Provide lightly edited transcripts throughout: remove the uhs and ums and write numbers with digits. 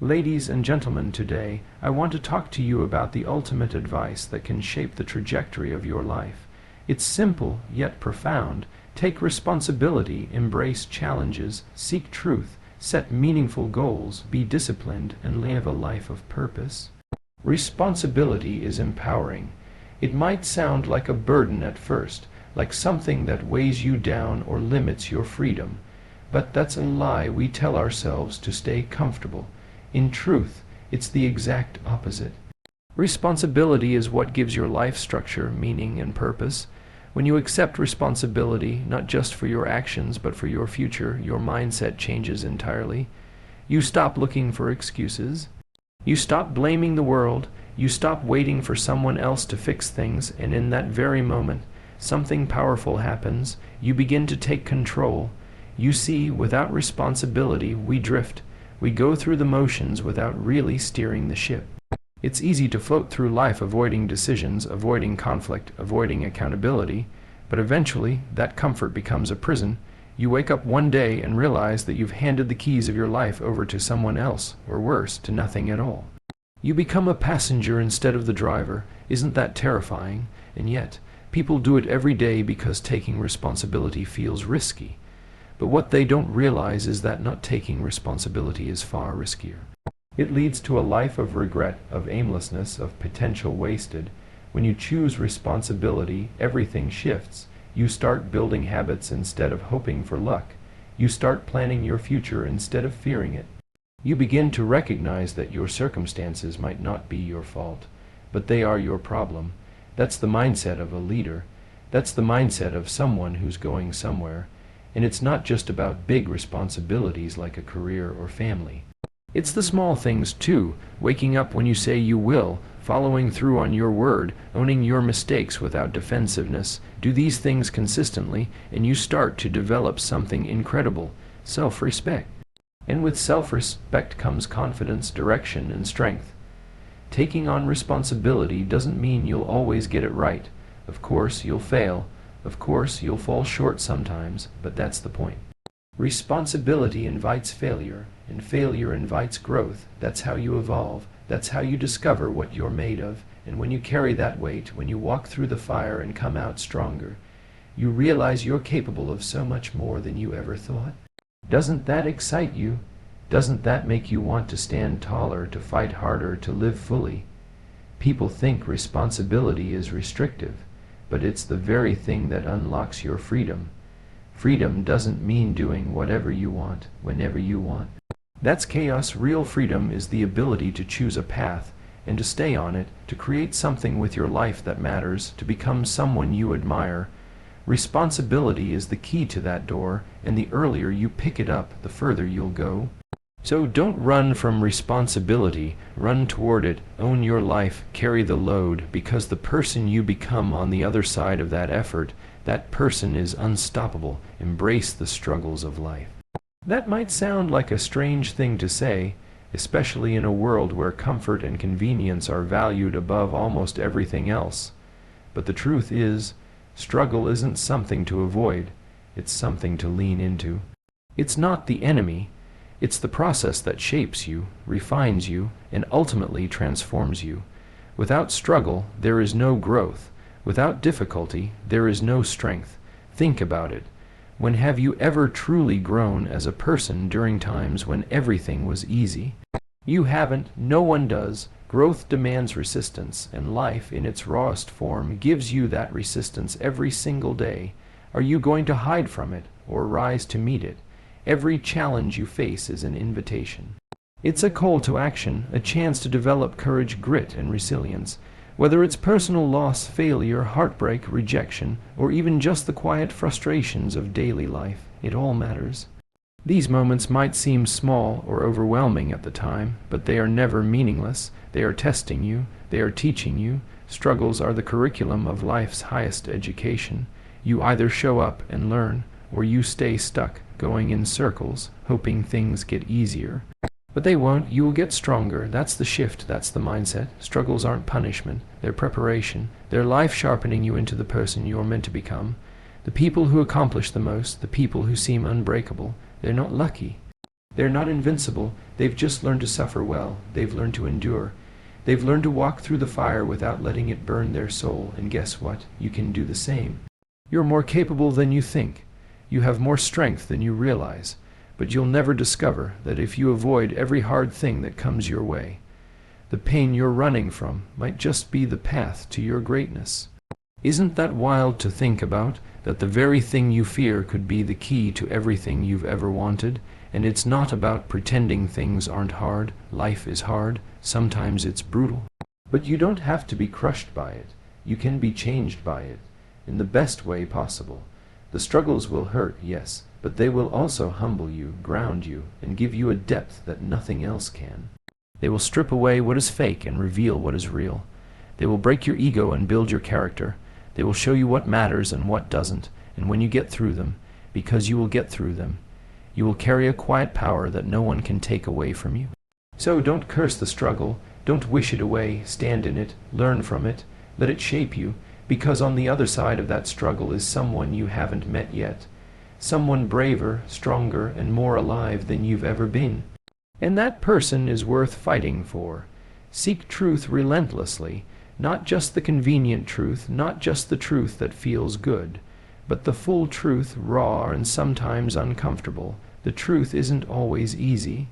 Ladies and gentlemen, today I want to talk to you about the ultimate advice that can shape the trajectory of your life. It's simple yet profound. Take responsibility, embrace challenges, seek truth, set meaningful goals, be disciplined, and live a life of purpose. Responsibility is empowering. It might sound like a burden at first, like something that weighs you down or limits your freedom. But that's a lie we tell ourselves to stay comfortable. In truth, it's the exact opposite. Responsibility is what gives your life structure, meaning, and purpose. When you accept responsibility, not just for your actions, but for your future, your mindset changes entirely. You stop looking for excuses. You stop blaming the world. You stop waiting for someone else to fix things, and in that very moment, something powerful happens. You begin to take control. You see, without responsibility, we drift. We go through the motions without really steering the ship. It's easy to float through life avoiding decisions, avoiding conflict, avoiding accountability, but eventually that comfort becomes a prison. You wake up one day and realize that you've handed the keys of your life over to someone else, or worse, to nothing at all. You become a passenger instead of the driver. Isn't that terrifying? And yet, people do it every day because taking responsibility feels risky. But what they don't realize is that not taking responsibility is far riskier. It leads to a life of regret, of aimlessness, of potential wasted. When you choose responsibility, everything shifts. You start building habits instead of hoping for luck. You start planning your future instead of fearing it. You begin to recognize that your circumstances might not be your fault, but they are your problem. That's the mindset of a leader. That's the mindset of someone who's going somewhere. And it's not just about big responsibilities like a career or family. It's the small things too, waking up when you say you will, following through on your word, owning your mistakes without defensiveness. Do these things consistently, and you start to develop something incredible, self-respect. And with self-respect comes confidence, direction, and strength. Taking on responsibility doesn't mean you'll always get it right. Of course, you'll fail. Of course, you'll fall short sometimes, but that's the point. Responsibility invites failure, and failure invites growth. That's how you evolve. That's how you discover what you're made of. And when you carry that weight, when you walk through the fire and come out stronger, you realize you're capable of so much more than you ever thought. Doesn't that excite you? Doesn't that make you want to stand taller, to fight harder, to live fully? People think responsibility is restrictive, but it's the very thing that unlocks your freedom. Freedom doesn't mean doing whatever you want, whenever you want. That's chaos. Real freedom is the ability to choose a path and to stay on it, to create something with your life that matters, to become someone you admire. Responsibility is the key to that door, and the earlier you pick it up, the further you'll go. So don't run from responsibility, run toward it, own your life, carry the load, because the person you become on the other side of that effort, that person is unstoppable. Embrace the struggles of life. That might sound like a strange thing to say, especially in a world where comfort and convenience are valued above almost everything else. But the truth is, struggle isn't something to avoid, it's something to lean into. It's not the enemy. It's the process that shapes you, refines you, and ultimately transforms you. Without struggle, there is no growth. Without difficulty, there is no strength. Think about it. When have you ever truly grown as a person during times when everything was easy? You haven't. No one does. Growth demands resistance, and life, in its rawest form, gives you that resistance every single day. Are you going to hide from it, or rise to meet it? Every challenge you face is an invitation. It's a call to action, a chance to develop courage, grit, and resilience. Whether it's personal loss, failure, heartbreak, rejection, or even just the quiet frustrations of daily life, it all matters. These moments might seem small or overwhelming at the time, but they are never meaningless. They are testing you. They are teaching you. Struggles are the curriculum of life's highest education. You either show up and learn, or you stay stuck, going in circles, hoping things get easier. But they won't. You will get stronger. That's the shift. That's the mindset. Struggles aren't punishment. They're preparation. They're life sharpening you into the person you're meant to become. The people who accomplish the most, the people who seem unbreakable, they're not lucky. They're not invincible, they've just learned to suffer well, they've learned to endure. They've learned to walk through the fire without letting it burn their soul, and guess what? You can do the same. You're more capable than you think. You have more strength than you realize, but you'll never discover that if you avoid every hard thing that comes your way, the pain you're running from might just be the path to your greatness. Isn't that wild to think about, that the very thing you fear could be the key to everything you've ever wanted? And it's not about pretending things aren't hard. Life is hard. Sometimes it's brutal. But you don't have to be crushed by it. You can be changed by it, in the best way possible. The struggles will hurt, yes, but they will also humble you, ground you, and give you a depth that nothing else can. They will strip away what is fake and reveal what is real. They will break your ego and build your character. They will show you what matters and what doesn't, and when you get through them, because you will get through them, you will carry a quiet power that no one can take away from you. So don't curse the struggle, don't wish it away, stand in it, learn from it, let it shape you, because on the other side of that struggle is someone you haven't met yet, someone braver, stronger, and more alive than you've ever been. And that person is worth fighting for. Seek truth relentlessly, not just the convenient truth, not just the truth that feels good, but the full truth, raw and sometimes uncomfortable. The truth isn't always easy.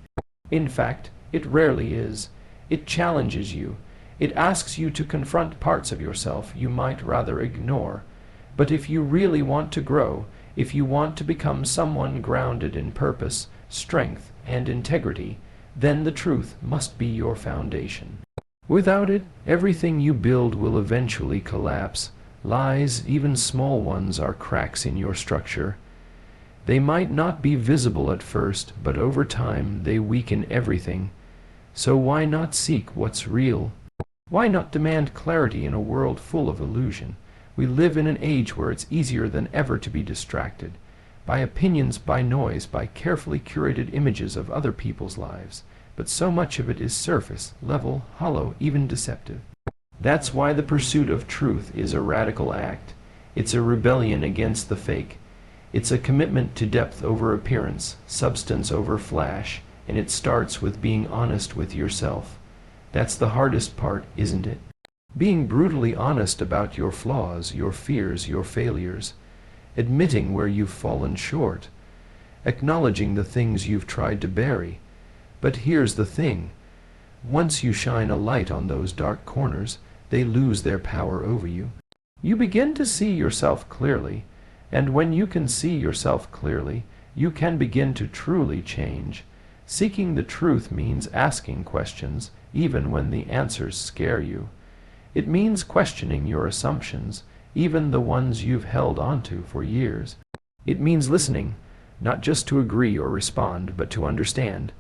In fact, it rarely is. It challenges you. It asks you to confront parts of yourself you might rather ignore. But if you really want to grow, if you want to become someone grounded in purpose, strength, and integrity, then the truth must be your foundation. Without it, everything you build will eventually collapse. Lies, even small ones, are cracks in your structure. They might not be visible at first, but over time they weaken everything. So why not seek what's real? Why not demand clarity in a world full of illusion? We live in an age where it's easier than ever to be distracted by opinions, by noise, by carefully curated images of other people's lives. But so much of it is surface, level, hollow, even deceptive. That's why the pursuit of truth is a radical act. It's a rebellion against the fake. It's a commitment to depth over appearance, substance over flash, and it starts with being honest with yourself. That's the hardest part, isn't it? Being brutally honest about your flaws, your fears, your failures, admitting where you've fallen short, acknowledging the things you've tried to bury. But here's the thing. Once you shine a light on those dark corners, they lose their power over you. You begin to see yourself clearly, and when you can see yourself clearly, you can begin to truly change. Seeking the truth means asking questions, even when the answers scare you. It means questioning your assumptions, even the ones you've held onto for years. It means listening, not just to agree or respond, but to understand.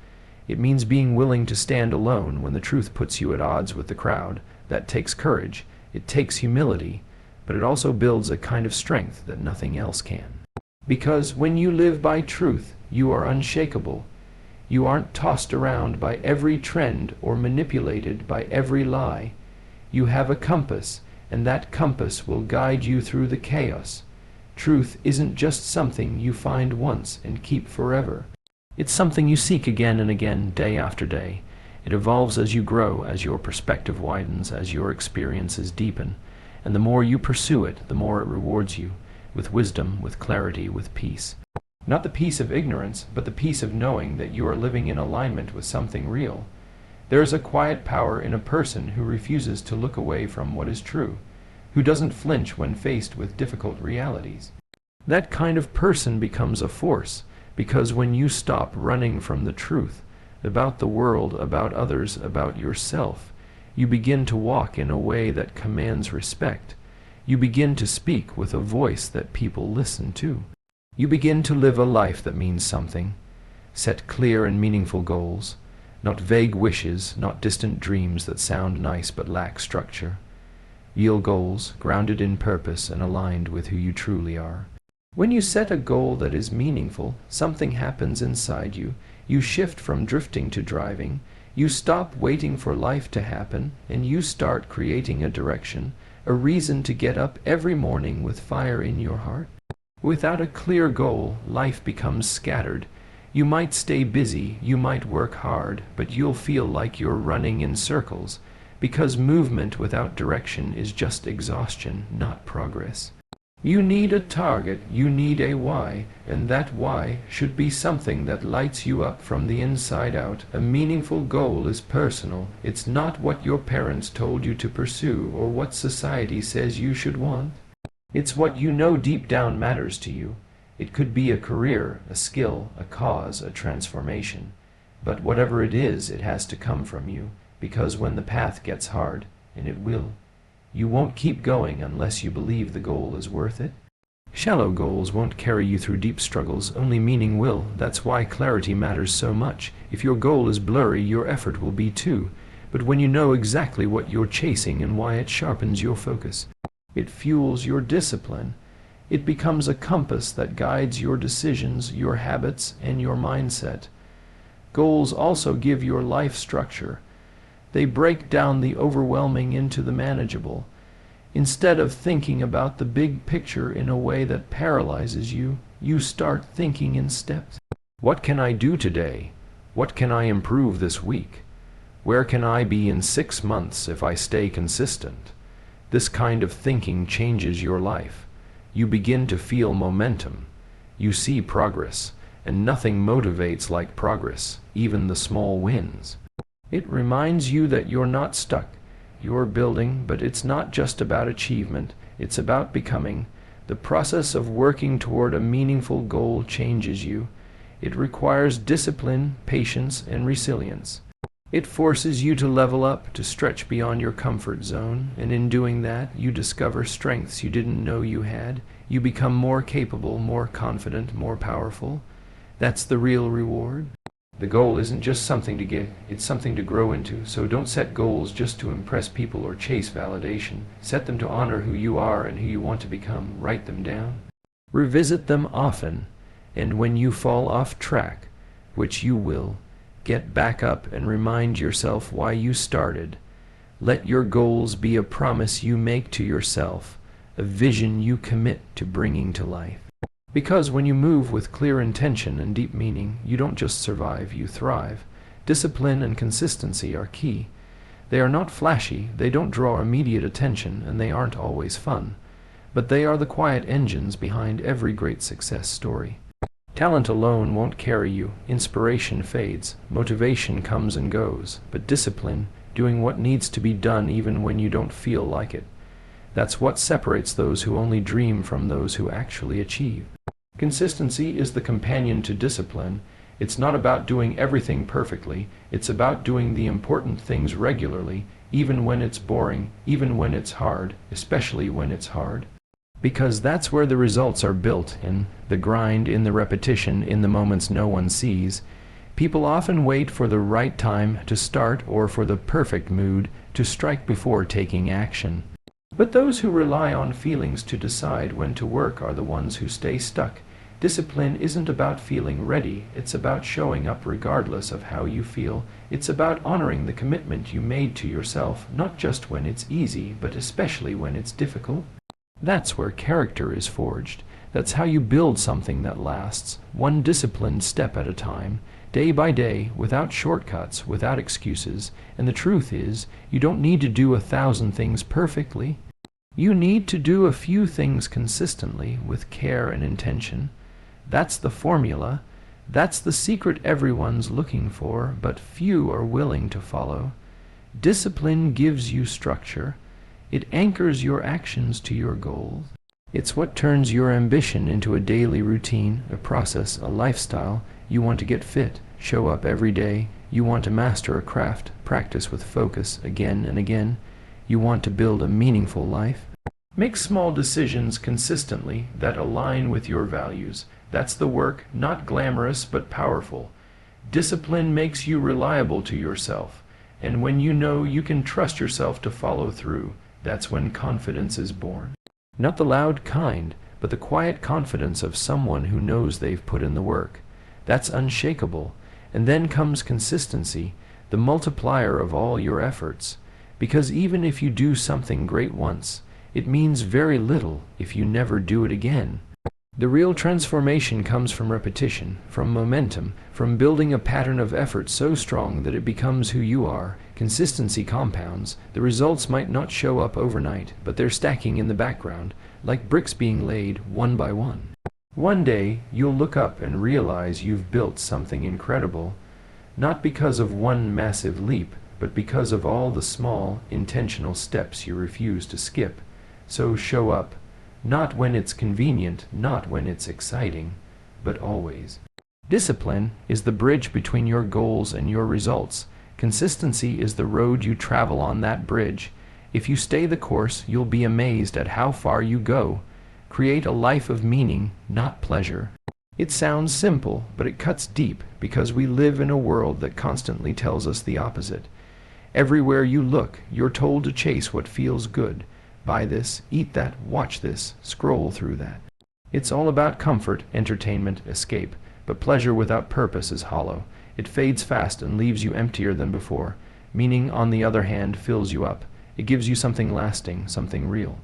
It means being willing to stand alone when the truth puts you at odds with the crowd. That takes courage, it takes humility, but it also builds a kind of strength that nothing else can. Because when you live by truth, you are unshakable. You aren't tossed around by every trend or manipulated by every lie. You have a compass, and that compass will guide you through the chaos. Truth isn't just something you find once and keep forever. It's something you seek again and again, day after day. It evolves as you grow, as your perspective widens, as your experiences deepen. And the more you pursue it, the more it rewards you, with wisdom, with clarity, with peace. Not the peace of ignorance, but the peace of knowing that you are living in alignment with something real. There is a quiet power in a person who refuses to look away from what is true, who doesn't flinch when faced with difficult realities. That kind of person becomes a force, because when you stop running from the truth, about the world, about others, about yourself, you begin to walk in a way that commands respect. You begin to speak with a voice that people listen to. You begin to live a life that means something. Set clear and meaningful goals, not vague wishes, not distant dreams that sound nice but lack structure. Real goals, grounded in purpose and aligned with who you truly are. When you set a goal that is meaningful, something happens inside you. You shift from drifting to driving. You stop waiting for life to happen, and you start creating a direction, a reason to get up every morning with fire in your heart. Without a clear goal, life becomes scattered. You might stay busy, you might work hard, but you'll feel like you're running in circles, because movement without direction is just exhaustion, not progress. You need a target, you need a why, and that why should be something that lights you up from the inside out. A meaningful goal is personal. It's not what your parents told you to pursue or what society says you should want. It's what you know deep down matters to you. It could be a career, a skill, a cause, a transformation. But whatever it is, it has to come from you, because when the path gets hard, and it will, you won't keep going unless you believe the goal is worth it. Shallow goals won't carry you through deep struggles, only meaning will. That's why clarity matters so much. If your goal is blurry, your effort will be too. But when you know exactly what you're chasing and why, it sharpens your focus. It fuels your discipline. It becomes a compass that guides your decisions, your habits, and your mindset. Goals also give your life structure. They break down the overwhelming into the manageable. Instead of thinking about the big picture in a way that paralyzes you, you start thinking in steps. What can I do today? What can I improve this week? Where can I be in 6 months if I stay consistent? This kind of thinking changes your life. You begin to feel momentum. You see progress, and nothing motivates like progress, even the small wins. It reminds you that you're not stuck. You're building, but it's not just about achievement. It's about becoming. The process of working toward a meaningful goal changes you. It requires discipline, patience, and resilience. It forces you to level up, to stretch beyond your comfort zone, and in doing that, you discover strengths you didn't know you had. You become more capable, more confident, more powerful. That's the real reward. The goal isn't just something to get, it's something to grow into. So don't set goals just to impress people or chase validation. Set them to honor who you are and who you want to become. Write them down. Revisit them often, and when you fall off track, which you will, get back up and remind yourself why you started. Let your goals be a promise you make to yourself, a vision you commit to bringing to life. Because when you move with clear intention and deep meaning, you don't just survive, you thrive. Discipline and consistency are key. They are not flashy, they don't draw immediate attention, and they aren't always fun. But they are the quiet engines behind every great success story. Talent alone won't carry you. Inspiration fades. Motivation comes and goes. But discipline, doing what needs to be done even when you don't feel like it. That's what separates those who only dream from those who actually achieve. Consistency is the companion to discipline. It's not about doing everything perfectly. It's about doing the important things regularly, even when it's boring, even when it's hard, especially when it's hard. Because that's where the results are built, in the grind, in the repetition, in the moments no one sees. People often wait for the right time to start or for the perfect mood to strike before taking action. But those who rely on feelings to decide when to work are the ones who stay stuck. Discipline isn't about feeling ready, it's about showing up regardless of how you feel. It's about honoring the commitment you made to yourself, not just when it's easy, but especially when it's difficult. That's where character is forged. That's how you build something that lasts, one disciplined step at a time, day by day, without shortcuts, without excuses. And the truth is, you don't need to do 1,000 things perfectly. You need to do a few things consistently, with care and intention. That's the formula. That's the secret everyone's looking for, but few are willing to follow. Discipline gives you structure. It anchors your actions to your goals. It's what turns your ambition into a daily routine, a process, a lifestyle. You want to get fit, show up every day. You want to master a craft, practice with focus again and again. You want to build a meaningful life. Make small decisions consistently that align with your values. That's the work, not glamorous but powerful. Discipline makes you reliable to yourself. And when you know you can trust yourself to follow through, that's when confidence is born. Not the loud kind, but the quiet confidence of someone who knows they've put in the work. That's unshakable. And then comes consistency, the multiplier of all your efforts. Because even if you do something great once, it means very little if you never do it again. The real transformation comes from repetition, from momentum, from building a pattern of effort so strong that it becomes who you are. Consistency compounds. The results might not show up overnight, but they're stacking in the background, like bricks being laid one by one. One day, you'll look up and realize you've built something incredible, not because of one massive leap, but because of all the small, intentional steps you refuse to skip. So show up. Not when it's convenient, not when it's exciting, but always. Discipline is the bridge between your goals and your results. Consistency is the road you travel on that bridge. If you stay the course, you'll be amazed at how far you go. Create a life of meaning, not pleasure. It sounds simple, but it cuts deep because we live in a world that constantly tells us the opposite. Everywhere you look, you're told to chase what feels good. Buy this, eat that, watch this, scroll through that. It's all about comfort, entertainment, escape, but pleasure without purpose is hollow. It fades fast and leaves you emptier than before. Meaning, on the other hand, fills you up. It gives you something lasting, something real.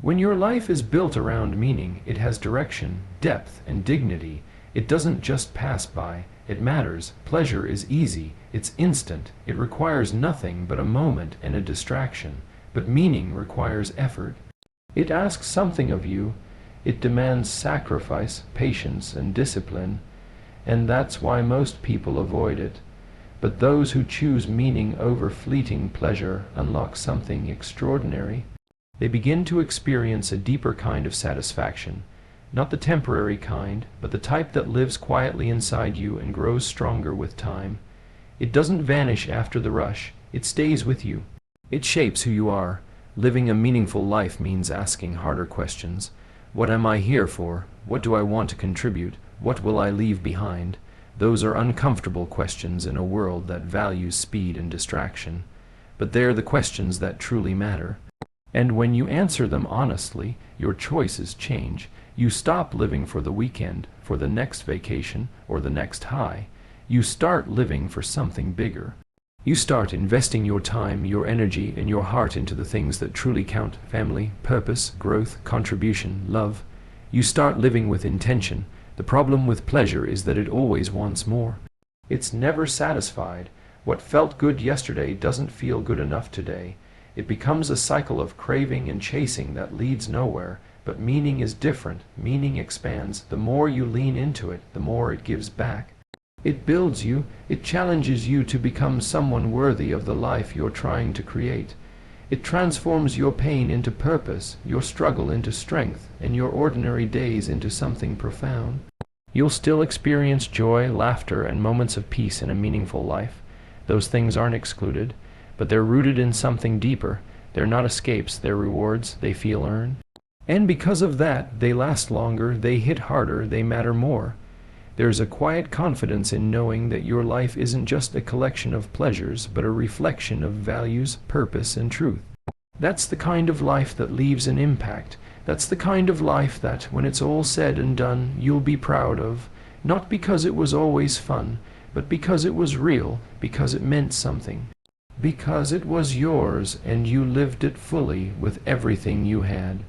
When your life is built around meaning, it has direction, depth, and dignity. It doesn't just pass by. It matters. Pleasure is easy. It's instant. It requires nothing but a moment and a distraction. But meaning requires effort. It asks something of you. It demands sacrifice, patience, and discipline, and that's why most people avoid it. But those who choose meaning over fleeting pleasure unlock something extraordinary. They begin to experience a deeper kind of satisfaction, not the temporary kind, but the type that lives quietly inside you and grows stronger with time. It doesn't vanish after the rush. It stays with you. It shapes who you are. Living a meaningful life means asking harder questions. What am I here for? What do I want to contribute? What will I leave behind? Those are uncomfortable questions in a world that values speed and distraction. But they're the questions that truly matter. And when you answer them honestly, your choices change. You stop living for the weekend, for the next vacation, or the next high. You start living for something bigger. You start investing your time, your energy, and your heart into the things that truly count: family, purpose, growth, contribution, love. You start living with intention. The problem with pleasure is that it always wants more. It's never satisfied. What felt good yesterday doesn't feel good enough today. It becomes a cycle of craving and chasing that leads nowhere. But meaning is different. Meaning expands. The more you lean into it, the more it gives back. It builds you. It challenges you to become someone worthy of the life you're trying to create. It transforms your pain into purpose, your struggle into strength, and your ordinary days into something profound. You'll still experience joy, laughter, and moments of peace in a meaningful life. Those things aren't excluded, but they're rooted in something deeper. They're not escapes, they're rewards. They feel earned. And because of that, they last longer, they hit harder, they matter more. There's a quiet confidence in knowing that your life isn't just a collection of pleasures, but a reflection of values, purpose, and truth. That's the kind of life that leaves an impact. That's the kind of life that, when it's all said and done, you'll be proud of. Not because it was always fun, but because it was real, because it meant something. Because it was yours, and you lived it fully with everything you had.